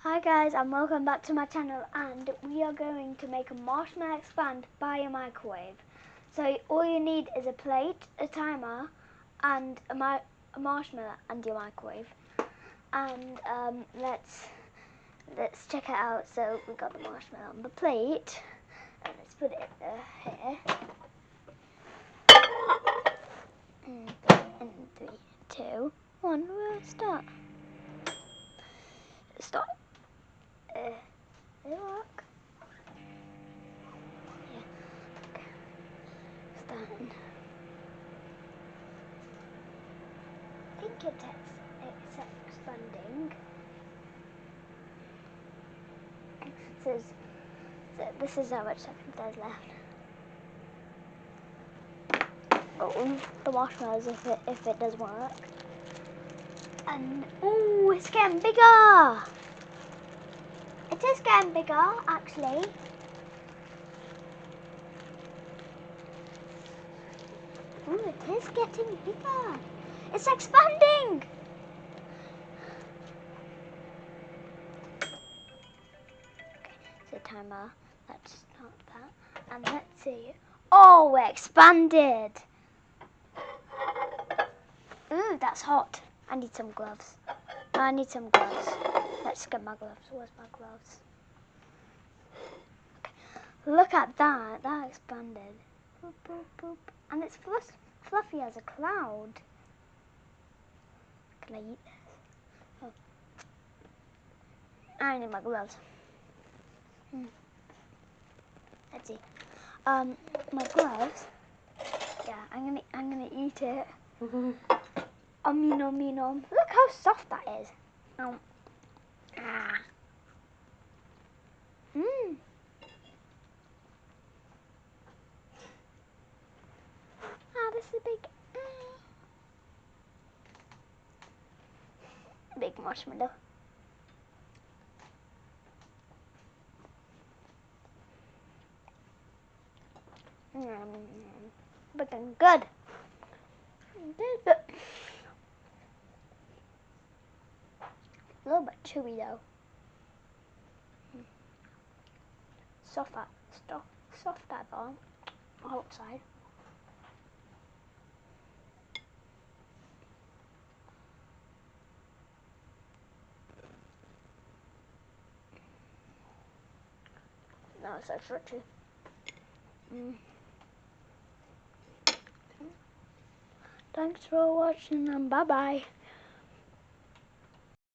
Hi guys, and welcome back to my channel, and we are going to make a marshmallow expand by a microwave. So all you need is a plate, a timer, and a marshmallow and your microwave. And let's check it out. So we got the marshmallow on the plate, and let's put it here. And 3, 2, 1, we'll start. Start. Did it work? Yeah. Okay. Starting. I think it's expanding. So this is how much seconds there's left. Oh, the marshmallows if it does work. And oh, it's getting bigger. It is getting bigger, actually. Oh, it is getting bigger. It's expanding. Okay, so timer. Let's start that. And let's see. Oh, we're expanded. Ooh, that's hot. I need some gloves. Let's get my gloves. Where's my gloves? Okay. Look at that. That expanded. Boop, boop, boop. And it's fluffy as a cloud. Can I eat this? Oh. I need my gloves. Let's see. My gloves. Yeah, I'm gonna eat it. Nom. Look how soft that is. Ah. Ah, this is big marshmallow. Looking good. But a little bit chewy though. Soft as on outside. No, it's so fruity. Thanks for watching, and bye bye.